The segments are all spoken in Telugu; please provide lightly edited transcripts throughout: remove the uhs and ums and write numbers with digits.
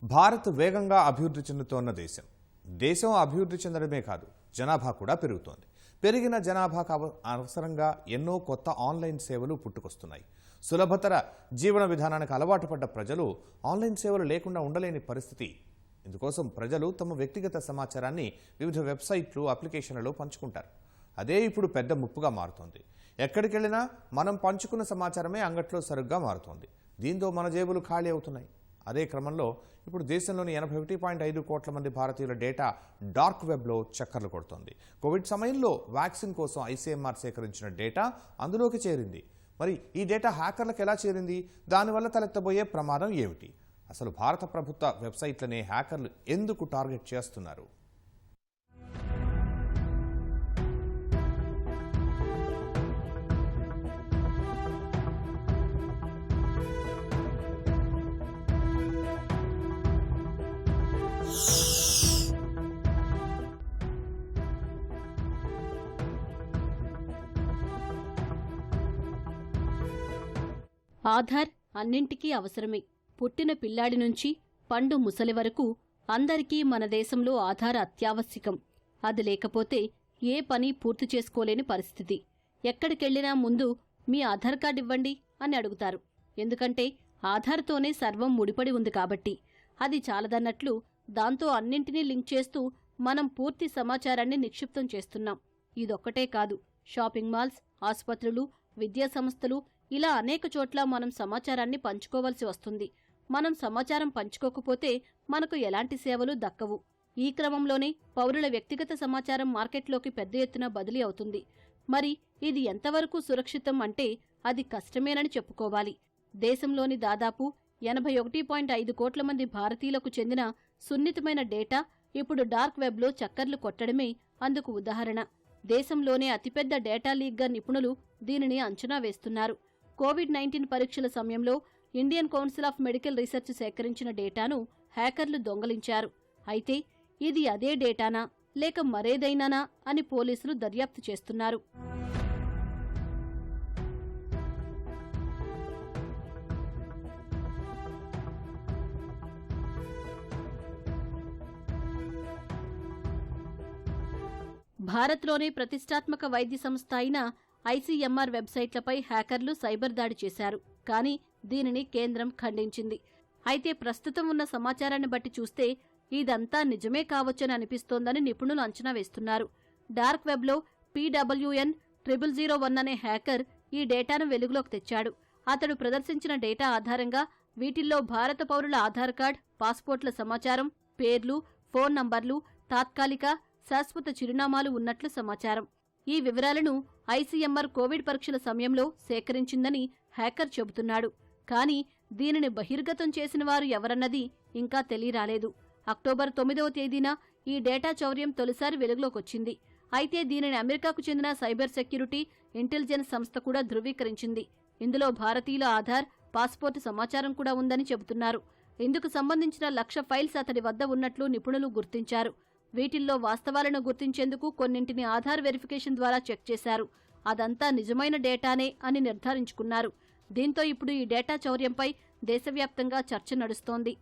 భారత్ వేగంగా అభివృద్ధి చెందుతోన్న దేశం అభివృద్ధి చెందడమే కాదు, జనాభా కూడా పెరుగుతోంది. పెరిగిన జనాభాకు అవసరంగా ఎన్నో కొత్త ఆన్లైన్ సేవలు పుట్టుకొస్తున్నాయి. సులభతర జీవన విధానానికి అలవాటు పడ్డ ప్రజలు ఆన్లైన్ సేవలు లేకుండా ఉండలేని పరిస్థితి. ఇందుకోసం ప్రజలు తమ వ్యక్తిగత సమాచారాన్ని వివిధ వెబ్సైట్లు, అప్లికేషన్లలో పంచుకుంటారు. అదే ఇప్పుడు పెద్ద ముప్పుగా మారుతోంది. ఎక్కడికి వెళ్ళినా మనం పంచుకున్న సమాచారమే అంగట్లో సరుగ్గా మారుతోంది. దీంతో మన జేబులు ఖాళీ అవుతున్నాయి. అదే క్రమంలో ఇప్పుడు దేశంలోని 81.5 కోట్ల మంది భారతీయుల డేటా డార్క్ వెబ్లో చక్కర్లు కొడుతోంది. కోవిడ్ సమయంలో వ్యాక్సిన్ కోసం ఐసీఎంఆర్ సేకరించిన డేటా అందులోకి చేరింది. మరి ఈ డేటా హ్యాకర్లకు ఎలా చేరింది? దానివల్ల తలెత్తబోయే ప్రమాదం ఏమిటి? అసలు భారత ప్రభుత్వ వెబ్సైట్లనే హ్యాకర్లు ఎందుకు టార్గెట్ చేస్తున్నారు? ఆధార్ అన్నింటికీ అవసరమే. పుట్టిన పిల్లాడి నుంచి పండు ముసలి వరకు అందరికీ మన దేశంలో ఆధార్ అత్యావశ్యకం. అది లేకపోతే ఏ పని పూర్తి చేసుకోలేని పరిస్థితి. ఎక్కడికెళ్లినా ముందు మీ ఆధార్ కార్డు ఇవ్వండి అని అడుగుతారు. ఎందుకంటే ఆధార్తోనే సర్వం ముడిపడి ఉంది కాబట్టి. అది చాలదన్నట్లు దాంతో అన్నింటినీ లింక్ చేస్తూ మనం పూర్తి సమాచారాన్ని నిక్షిప్తం చేస్తున్నాం. ఇదొక్కటే కాదు, షాపింగ్ మాల్స్, ఆసుపత్రులు, విద్యాసంస్థలు ఇలా అనేక చోట్ల మనం సమాచారాన్ని పంచుకోవలసి వస్తుంది. మనం సమాచారం పంచుకోకపోతే మనకు ఎలాంటి సేవలు దక్కవు. ఈ క్రమంలోనే పౌరుల వ్యక్తిగత సమాచారం మార్కెట్లోకి పెద్ద ఎత్తున బదిలీ అవుతుంది. మరి ఇది ఎంతవరకు సురక్షితం అంటే అది కష్టమేనని చెప్పుకోవాలి. దేశంలోని దాదాపు 81.5 కోట్ల మంది భారతీయులకు చెందిన సున్నితమైన డేటా ఇప్పుడు డార్క్ వెబ్లో చక్కర్లు కొట్టడమే అందుకు ఉదాహరణ. దేశంలోనే అతిపెద్ద డేటా లీక్గా నిపుణులు దీనిని అంచనా వేస్తున్నారు. కోవిడ్-19 పరీక్షల సమయంలో Indian council of medical research సేకరించిన డేటాను హ్యాకర్లు దొంగలించారు. అయితే ఇది అదే డేటానా లేక మరేదైనానా అని పోలీసులు దర్యాప్తు చేస్తున్నారు. భారత్లోనే ప్రతిష్టాత్మక వైద్య సంస్థ అయిన ఐసీఎంఆర్ వెబ్సైట్లపై హ్యాకర్లు సైబర్ దాడి చేశారు. కానీ దీనిని కేంద్రం ఖండించింది. అయితే ప్రస్తుతం ఉన్న సమాచారాన్ని బట్టి చూస్తే ఇదంతా నిజమే కావచ్చని అనిపిస్తోందని నిపుణులు అంచనా వేస్తున్నారు. డార్క్ వెబ్లో PWN0001 అనే హ్యాకర్ ఈ డేటాను వెలుగులోకి తెచ్చాడు. అతడు ప్రదర్శించిన డేటా ఆధారంగా వీటిల్లో భారత పౌరుల ఆధార్ కార్డ్, పాస్పోర్ట్ల సమాచారం, పేర్లు, ఫోన్ నంబర్లు, తాత్కాలిక, శాశ్వత చిరునామాలు ఉన్నట్లు సమాచారం. ఈ వివరాలను ఐసీఎంఆర్ కోవిడ్ పరీక్షల సమయంలో సేకరించిందని హ్యాకర్ చెబుతున్నాడు. కానీ దీనిని బహిర్గతం చేసిన వారు ఎవరన్నది ఇంకా తెలియరాలేదు. అక్టోబర్ 9వ తేదీన ఈ డేటా చౌర్యం తొలిసారి వెలుగులోకొచ్చింది. అయితే దీనిని అమెరికాకు చెందిన సైబర్ సెక్యూరిటీ ఇంటెలిజెన్స్ సంస్థ కూడా ధృవీకరించింది. ఇందులో భారతీయుల ఆధార్, పాస్పోర్టు సమాచారం కూడా ఉందని చెబుతున్నారు. ఇందుకు సంబంధించిన 1,00,000 ఫైల్స్ అతడి వద్ద ఉన్నట్లు నిపుణులు గుర్తించారు. వీటిల్లో వాస్తవాలను గుర్తించేందుకు కొన్నింటిని ఆధార్ వెరిఫికేషన్ ద్వారా చెక్ చేశారు. అదంతా నిజమైన డేటానే అని నిర్ధారించుకున్నారు. దీంతో ఇప్పుడు ఈ డేటా చౌర్యంపై దేశవ్యాప్తంగా చర్చ నడుస్తోంది.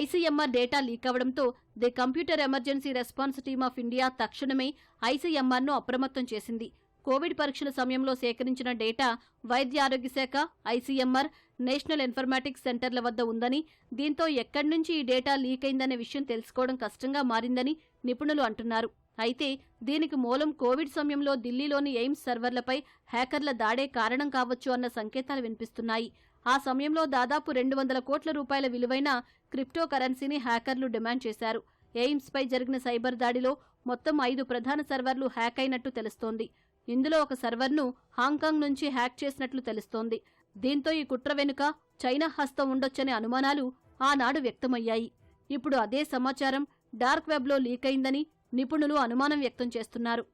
ఐసీఎంఆర్ డేటా లీక్ అవడంతో the computer emergency response team of India తక్షణమే ఐసీఎంఆర్ను అప్రమత్తం చేసింది. కోవిడ్ పరీక్షల సమయంలో సేకరించిన డేటా వైద్య ఆరోగ్య శాఖ, ఐసీఎంఆర్, నేషనల్ ఇన్ఫర్మాటిక్స్ సెంటర్ల వద్ద ఉందని, దీంతో ఎక్కడి నుంచి ఈ డేటా లీక్ అయిందనే విషయం తెలుసుకోవడం కష్టంగా మారిందని నిపుణులు అంటున్నారు. అయితే దీనికి మూలం కోవిడ్ సమయంలో ఢిల్లీలోని ఎయిమ్స్ సర్వర్లపై హ్యాకర్ల దాడే కారణం కావచ్చు అన్న సంకేతాలు వినిపిస్తున్నాయి. ఆ సమయంలో దాదాపు 200 కోట్ల రూపాయల విలువైన క్రిప్టో కరెన్సీని హ్యాకర్లు డిమాండ్ చేశారు. ఎయిమ్స్పై జరిగిన సైబర్ దాడిలో మొత్తం 5 ప్రధాన సర్వర్లు హ్యాక్ అయినట్టు తెలుస్తోంది. ఇందులో ఒక సర్వర్ను హాంకాంగ్ నుంచి హ్యాక్ చేసినట్లు తెలుస్తోంది. దీంతో ఈ కుట్ర వెనుక చైనా హస్తం ఉండొచ్చనే అనుమానాలు ఆనాడు వ్యక్తమయ్యాయి. ఇప్పుడు అదే సమాచారం డార్క్ వెబ్లో లీక్ అయిందని నిపుణులు అనుమానం వ్యక్తం చేస్తున్నారు.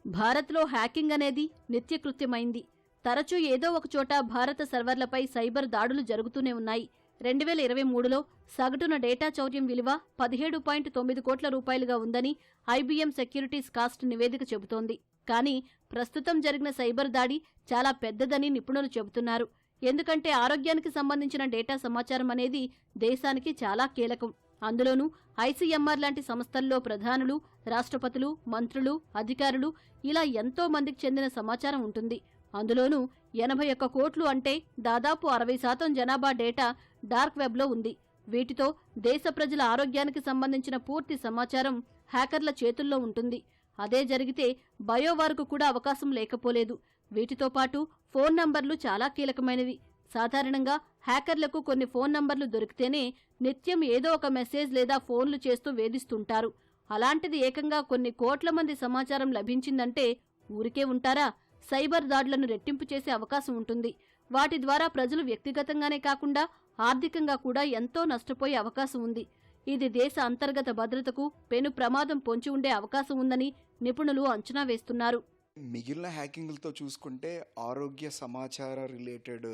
భారత్లో హ్యాకింగ్ అనేది నిత్యకృత్యమైంది. తరచూ ఏదో ఒకచోట భారత సర్వర్లపై సైబర్ దాడులు జరుగుతూనే ఉన్నాయి. 2023లో సగటున డేటా చౌర్యం విలువ 17.9 కోట్ల రూపాయలుగా ఉందని ఐబీఎం సెక్యూరిటీస్ కాస్ట్ నివేదిక చెబుతోంది. కానీ ప్రస్తుతం జరిగిన సైబర్ దాడి చాలా పెద్దదని నిపుణులు చెబుతున్నారు. ఎందుకంటే ఆరోగ్యానికి సంబంధించిన డేటా సమాచారం అనేది దేశానికి చాలా కీలకం. అందులోనూ ఐసీఎంఆర్ లాంటి సంస్థల్లో ప్రధానులు, రాష్ట్రపతులు, మంత్రులు, అధికారులు ఇలా ఎంతో మందికి చెందిన సమాచారం ఉంటుంది. అందులోనూ 81 కోట్లు అంటే దాదాపు 60% జనాభా డేటా డార్క్ వెబ్లో ఉంది. వీటితో దేశ ప్రజల ఆరోగ్యానికి సంబంధించిన పూర్తి సమాచారం హ్యాకర్ల చేతుల్లో ఉంటుంది. అదే జరిగితే బయోవార్కు కూడా అవకాశం లేకపోలేదు. వీటితో పాటు ఫోన్ నంబర్లు చాలా కీలకమైనవి. సాధారణంగా హ్యాకర్లకు కొన్ని ఫోన్ నంబర్లు దొరికితేనే నిత్యం ఏదో ఒక మెసేజ్ లేదా ఫోన్లు చేస్తూ వేధిస్తుంటారు. అలాంటిది ఏకంగా కొన్ని కోట్ల మంది సమాచారం లభించిందంటే ఊరికే ఉంటారా? సైబర్ దాడులను రెట్టింపు చేసే అవకాశం ఉంటుంది. వాటి ద్వారా ప్రజలు వ్యక్తిగతంగానే కాకుండా ఆర్థికంగా కూడా ఎంతో నష్టపోయే అవకాశం ఉంది. ఇది దేశ అంతర్గత భద్రతకు పెను ప్రమాదం పొంచి ఉండే అవకాశం ఉందని నిపుణులు అంచనా వేస్తున్నారు. మిగిలిన హ్యాకింగ్లతో చూసుకుంటే ఆరోగ్య సమాచార రిలేటెడ్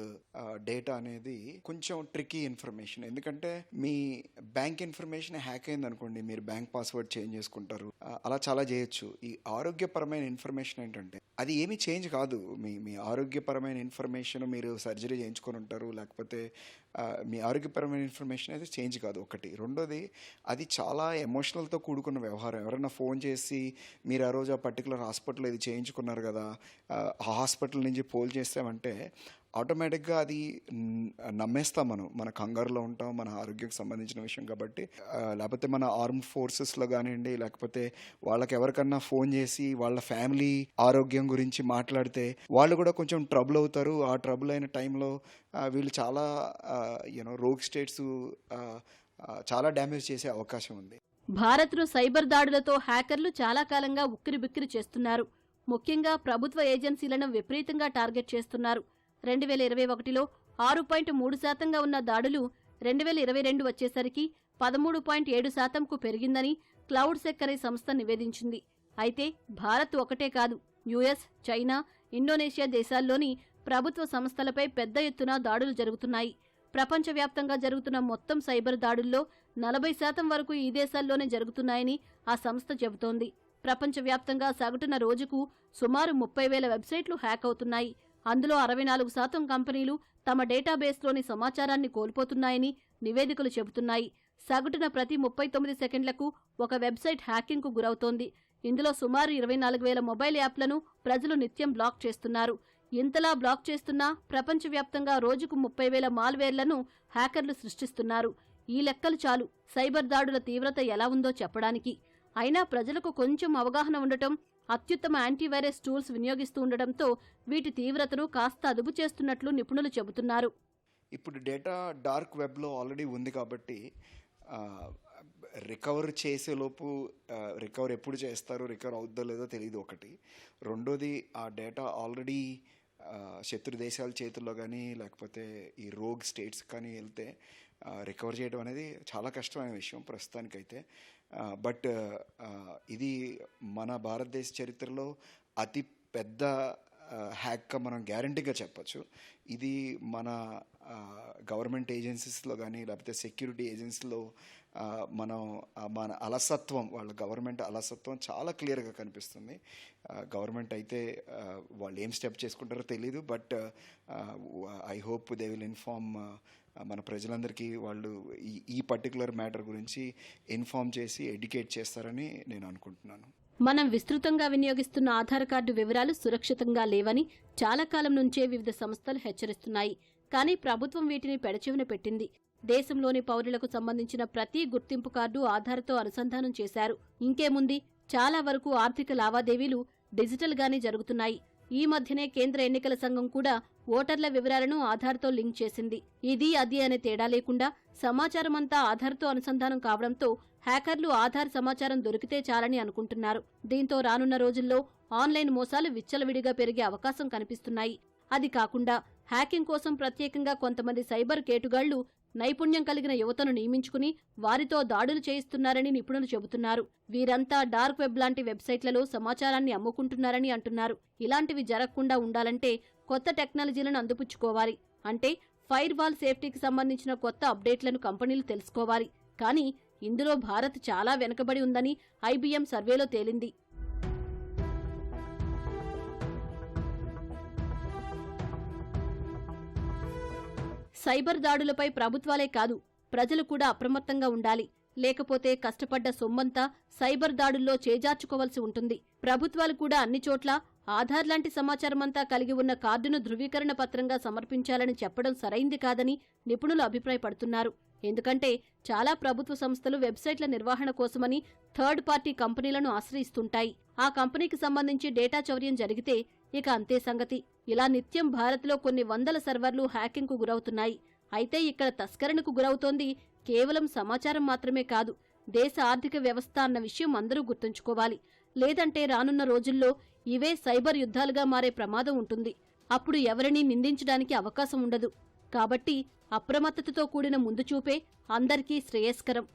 డేటా అనేది కొంచెం ట్రికీ ఇన్ఫర్మేషన్. ఎందుకంటే మీ బ్యాంక్ ఇన్ఫర్మేషన్ హ్యాక్ అయింది అనుకోండి, మీరు బ్యాంక్ పాస్వర్డ్ చేంజ్ చేసుకుంటారు, అలా చాలా చేయొచ్చు. ఈ ఆరోగ్యపరమైన ఇన్ఫర్మేషన్ ఏంటంటే అది ఏమీ చేంజ్ కాదు. మీ ఆరోగ్యపరమైన ఇన్ఫర్మేషన్, మీరు సర్జరీ చేయించుకొని ఉంటారు, లేకపోతే మీ ఆరోగ్యపరమైన ఇన్ఫర్మేషన్ అయితే చేంజ్ కాదు. ఒకటి. రెండోది, అది చాలా ఎమోషనల్తో కూడుకున్న వ్యవహారం. ఎవరైనా ఫోన్ చేసి మీరు ఆ రోజు ఆ పర్టికులర్ హాస్పిటల్ ఇది చేయించుకున్నారు కదా, ఆ హాస్పిటల్ నుంచి పోల్ చేస్తామంటే ఆటోమేటిక్గా అది నమ్మేస్తాం. మన కంగారులో ఉంటాం, మన ఆరోగ్యానికి సంబంధించిన విషయం కాబట్టి. లేకపోతే మన ఆర్మ్ ఫోర్సెస్లో కానివ్వండి, లేకపోతే వాళ్ళకి ఎవరికన్నా ఫోన్ చేసి వాళ్ళ ఫ్యామిలీ ఆరోగ్యం గురించి మాట్లాడితే వాళ్ళు కూడా కొంచెం ట్రబుల్ అవుతారు. ఆ ట్రబుల్ అయిన టైంలో వీళ్ళు చాలా రోగ్ స్టేట్స్ చాలా డ్యామేజ్ చేసే అవకాశం ఉంది. భారత్ను సైబర్ దాడులతో హ్యాకర్లు చాలా కాలంగా ఉక్కిరిబిక్కిరి చేస్తున్నారు. ముఖ్యంగా ప్రభుత్వ ఏజెన్సీలను విపరీతంగా టార్గెట్ చేస్తున్నారు. 2021లో 6.3% ఉన్న దాడులు 2022 వచ్చేసరికి 13.7%కు పెరిగిందని క్లౌడ్ సెక్ అనే సంస్థ నివేదించింది. అయితే భారత్ ఒకటే కాదు, యుఎస్, చైనా, ఇండోనేషియా దేశాల్లోని ప్రభుత్వ సంస్థలపై పెద్ద ఎత్తున దాడులు జరుగుతున్నాయి. ప్రపంచవ్యాప్తంగా జరుగుతున్న మొత్తం సైబర్ దాడుల్లో 40% వరకు ఈ దేశాల్లోనే జరుగుతున్నాయని ఆ సంస్థ చెబుతోంది. ప్రపంచవ్యాప్తంగా సగటున రోజుకు సుమారు 30,000 వెబ్సైట్లు హ్యాక్ అవుతున్నాయి. అందులో 64% కంపెనీలు తమ డేటాబేస్లోని సమాచారాన్ని కోల్పోతున్నాయని నివేదికలు చెబుతున్నాయి. సగటున ప్రతి 39 సెకండ్లకు ఒక వెబ్సైట్ హ్యాకింగ్కు గురవుతోంది. ఇందులో సుమారు 24,000 మొబైల్ యాప్లను ప్రజలు నిత్యం బ్లాక్ చేస్తున్నారు. ఇంతలా బ్లాక్ చేస్తున్నా ప్రపంచవ్యాప్తంగా రోజుకు 30,000 మాల్వేర్లను హ్యాకర్లు సృష్టిస్తున్నారు. ఈ లెక్కలు చాలు సైబర్ దాడుల తీవ్రత ఎలా ఉందో చెప్పడానికి. అయినా ప్రజలకు కొంచెం అవగాహన ఉండటం, అత్యుత్తమ యాంటీవైరస్ టూల్స్ వినియోగిస్తూ ఉండటంతో వీటి తీవ్రతను కాస్త అదుపు చేస్తున్నట్లు నిపుణులు చెబుతున్నారు. ఇప్పుడు డేటా డార్క్ వెబ్లో ఆల్రెడీ ఉంది కాబట్టి రికవర్ చేసేలోపు రికవర్ ఎప్పుడు చేస్తారు, రికవర్ అవుద్దో లేదో తెలియదు. ఒకటి. రెండోది, ఆ డేటా ఆల్రెడీ శత్రు దేశాల చేతుల్లో కానీ లేకపోతే ఈ రోగ్ స్టేట్స్ కానీ వెళ్తే రికవర్ చేయడం అనేది చాలా కష్టమైన విషయం ప్రస్తుతానికైతే. బట్ ఇది మన భారతదేశ చరిత్రలో అతి పెద్ద హ్యాక్గా మనం గ్యారంటీగా చెప్పచ్చు. ఇది మన గవర్నమెంట్ ఏజెన్సీస్లో కానీ లేకపోతే సెక్యూరిటీ ఏజెన్సీలో మన అలసత్వం, వాళ్ళ గవర్నమెంట్ అలసత్వం చాలా క్లియర్గా కనిపిస్తుంది. గవర్నమెంట్ అయితే వాళ్ళు ఏం స్టెప్ చేసుకుంటారో తెలీదు. But I hope they will inform మన ప్రజలందరికీ వాళ్ళు ఈ పర్టికులర్ మ్యాటర్ గురించి ఇన్ఫార్మ్ చేసి ఎడ్యుకేట్ చేస్తారని నేను అనుకుంటున్నాను. మనం విస్తృతంగా వినియోగిస్తున్న ఆధార్ కార్డు వివరాలు సురక్షితంగా లేవని చాలా కాలం నుంచే వివిధ సంస్థలు హెచ్చరిస్తున్నాయి. కానీ ప్రభుత్వం వీటిని పెడచెవిన పెట్టింది. దేశంలోని పౌరులకు సంబంధించిన ప్రతి గుర్తింపు కార్డు ఆధార్తో అనుసంధానం చేశారు. ఇంకేముంది, చాలా వరకు ఆర్థిక లావాదేవీలు డిజిటల్గానే జరుగుతున్నాయి. ఈ మధ్యనే కేంద్ర ఎన్నికల సంఘం కూడా ఓటర్ల వివరాలను ఆధార్తో లింక్ చేసింది. ఇది అది అనే తేడా లేకుండా సమాచారమంతా ఆధార్తో అనుసంధానం కావడంతో హ్యాకర్లు ఆధార్ సమాచారం దొరికితే చాలని అనుకుంటున్నారు. దీంతో రానున్న రోజుల్లో ఆన్లైన్ మోసాలు విచ్చలవిడిగా పెరిగే అవకాశం కనిపిస్తున్నాయి. అది కాకుండా హ్యాకింగ్ కోసం ప్రత్యేకంగా కొంతమంది సైబర్ కేటుగాళ్లు నైపుణ్యం కలిగిన యువతను నియమించుకుని వారితో దాడులు చేయిస్తున్నారని నిపుణులు చెబుతున్నారు. వీరంతా డార్క్ వెబ్ లాంటి వెబ్సైట్లలో సమాచారాన్ని అమ్ముకుంటున్నారని అంటున్నారు. ఇలాంటివి జరగకుండా ఉండాలంటే కొత్త టెక్నాలజీలను అందిపుచ్చుకోవాలి. అంటే ఫైర్ వాల్ సేఫ్టీకి సంబంధించిన కొత్త అప్డేట్లను కంపెనీలు తెలుసుకోవాలి. కానీ ఇందులో భారత్ చాలా వెనుకబడి ఉందని IBM సర్వేలో తేలింది. సైబర్ దాడులపై ప్రభుత్వాలే కాదు, ప్రజలు కూడా అప్రమత్తంగా ఉండాలి. లేకపోతే కష్టపడ్డ సొమ్మంతా సైబర్ దాడుల్లో చేజార్చుకోవలసి ఉంటుంది. ప్రభుత్వాలు కూడా అన్ని చోట్ల ఆధార్ లాంటి సమాచారమంతా కలిగి ఉన్న కార్డును ధృవీకరణ పత్రంగా సమర్పించాలని చెప్పడం సరైంది కాదని నిపుణులు అభిప్రాయపడుతున్నారు. ఎందుకంటే చాలా ప్రభుత్వ సంస్థలు వెబ్సైట్ల నిర్వహణ కోసమని థర్డ్ పార్టీ కంపెనీలను ఆశ్రయిస్తుంటాయి. ఆ కంపెనీకి సంబంధించి డేటా చౌర్యం జరిగితే ఇక అంతే సంగతి. ఇలా నిత్యం భారత్లో కొన్ని వందల సర్వర్లు హ్యాకింగ్కు గురవుతున్నాయి. అయితే ఇక్కడ తస్కరణకు గురవుతోంది కేవలం సమాచారం మాత్రమే కాదు, దేశ ఆర్థిక వ్యవస్థ అన్న విషయం అందరూ గుర్తుంచుకోవాలి. లేదంటే రానున్న రోజుల్లో ఇవే సైబర్ యుద్ధాలుగా మారే ప్రమాదం ఉంటుంది. అప్పుడు ఎవరినీ నిందించడానికి అవకాశం ఉండదు. కాబట్టి అప్రమత్తతతో కూడిన ముందుచూపే అందరికీ శ్రేయస్కరం.